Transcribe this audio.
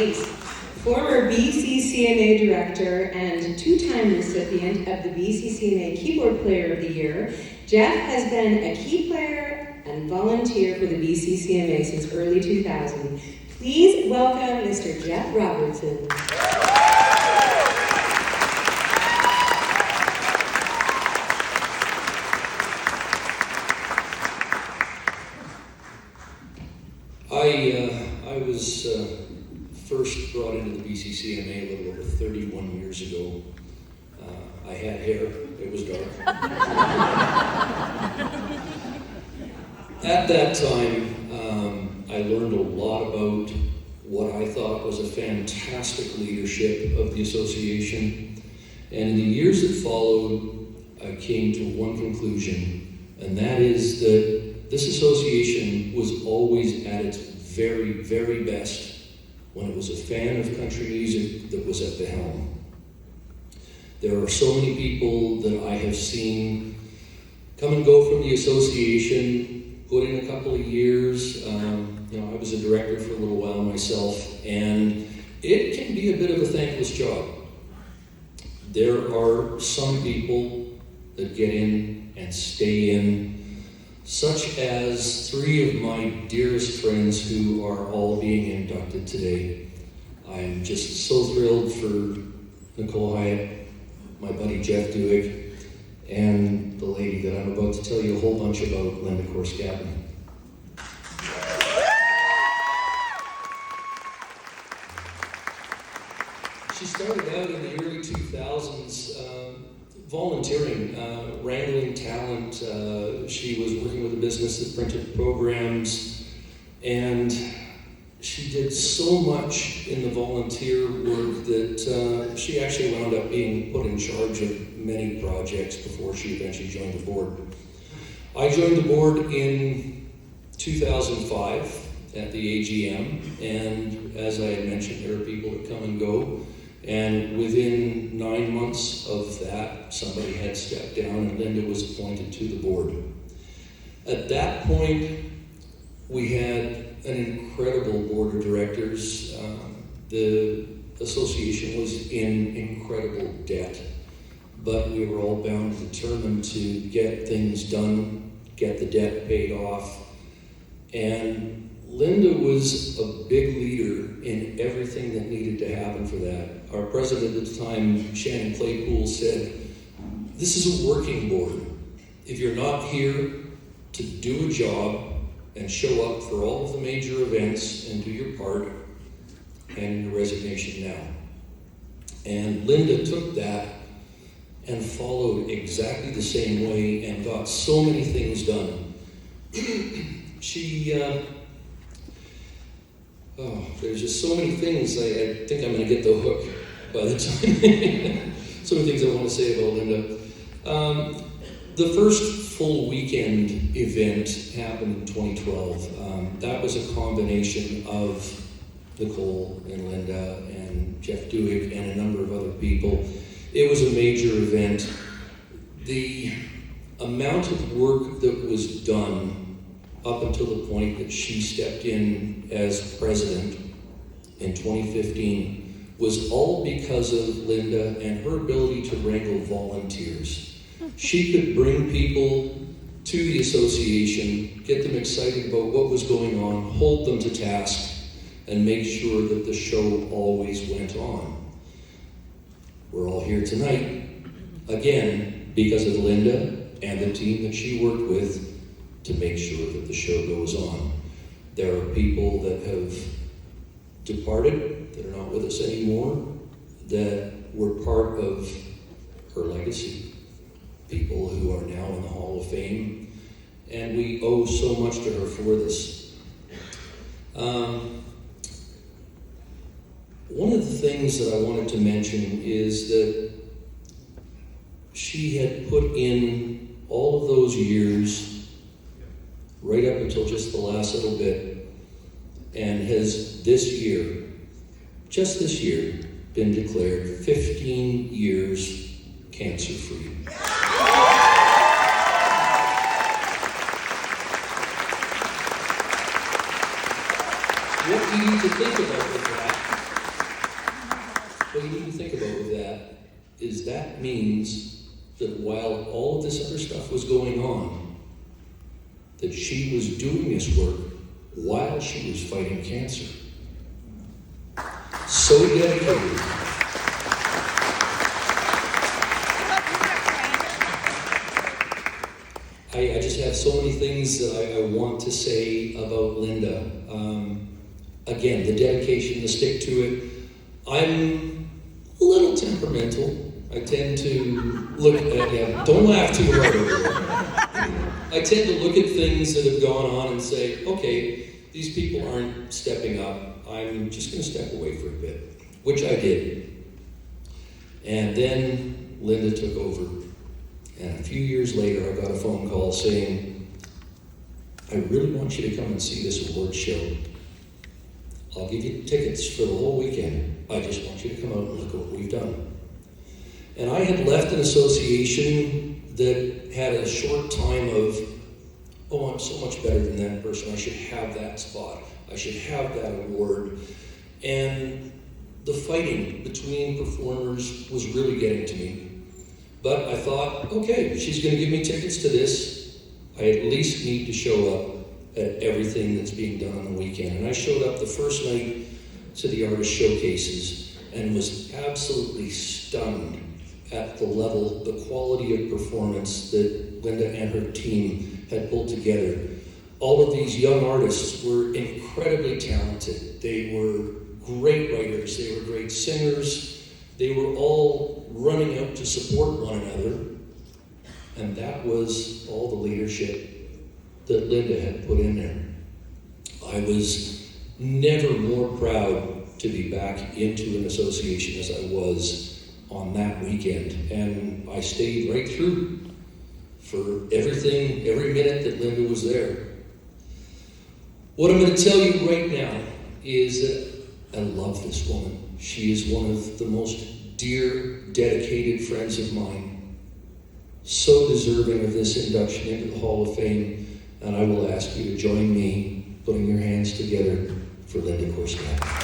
Nice. Former BCCMA Director and two-time recipient of the BCCMA Keyboard Player of the Year, Geoff has been a key player and volunteer for the BCCMA since early 2000. Please welcome Mr. Geoff Robertson. I was first brought into the BCCMA a little over 31 years ago. I had hair, it was dark. At that time, I learned a lot about what I thought was a fantastic leadership of the association. And in the years that followed, I came to one conclusion, and that is that this association was always at its very, very best when it was a fan of country music that was at the helm. There are so many people that I have seen come and go from the association, put in a couple of years. I was a director for a little while myself, and it can be a bit of a thankless job. There are some people that get in and stay in, such as three of my dearest friends who are all being inducted today. I'm just so thrilled for Nicole Hyatt, my buddy Jeff Duick, and the lady that I'm about to tell you a whole bunch about, Linda Korskapin. She started out in the early 2000s volunteering, wrangling talent. She was working with a business that printed programs, and she did so much in the volunteer work that she actually wound up being put in charge of many projects before she eventually joined the board. I joined the board in 2005 at the AGM, and as I had mentioned, there are people that come and go. And within 9 months of that, somebody had stepped down and Linda was appointed to the board. At that point, we had an incredible board of directors. The association was in incredible debt, but we were all bound and determined to get things done, get the debt paid off. And Linda was a big leader in everything that needed to happen for that. Our president at the time, Shannon Claypool, said, "This is a working board. If you're not here to do a job and show up for all of the major events and do your part, hand your resignation now." And Linda took that and followed exactly the same way and got so many things done. There's just so many things. I think I'm going to get the hook by the time. So many things I want to say about Linda. The first full weekend event happened in 2012. That was a combination of Nicole and Linda and Jeff Duick and a number of other people. It was a major event. The amount of work that was done up until the point that she stepped in as president in 2015 was all because of Linda and her ability to wrangle volunteers. She could bring people to the association, get them excited about what was going on, hold them to task, and make sure that the show always went on. We're all here tonight, again, because of Linda and the team that she worked with to make sure that the show goes on. There are people that have departed, that are not with us anymore, that were part of her legacy. People who are now in the Hall of Fame, and we owe so much to her for this. One of the things that I wanted to mention is that she had put in all of those years right up until just the last little bit, and has just this year, been declared 15 years cancer-free. What you need to think about with that what you need to think about with that is that means that while all of this other stuff was going on, that she was doing this work while she was fighting cancer. So dedicated. I just have so many things that I want to say about Linda. Again, the dedication, the stick to it. I'm a little temperamental. I tend to look at, don't laugh too hard over there. I tend to look at things that have gone on and say, okay, these people aren't stepping up. I'm just going to step away for a bit, which I did. And then Linda took over. And a few years later, I got a phone call saying, I really want you to come and see this awards show. I'll give you tickets for the whole weekend. I just want you to come out and look at what we've done. And I had left an association that had a short time of, oh, I'm so much better than that person. I should have that spot. I should have that award. And the fighting between performers was really getting to me. But I thought, okay, she's going to give me tickets to this. I at least need to show up at everything that's being done on the weekend. And I showed up the first night to the artist showcases and was absolutely stunned at the level, the quality of performance that Linda and her team had pulled together. All of these young artists were incredibly talented. They were great writers. They were great singers. They were all running out to support one another. And that was all the leadership that Linda had put in there. I was never more proud to be back into an association as I was on that weekend. And I stayed right through for everything, every minute that Linda was there. What I'm going to tell you right now is that I love this woman. She is one of the most dear, dedicated friends of mine. So deserving of this induction into the Hall of Fame. And I will ask you to join me putting your hands together for Linda Korsgaard.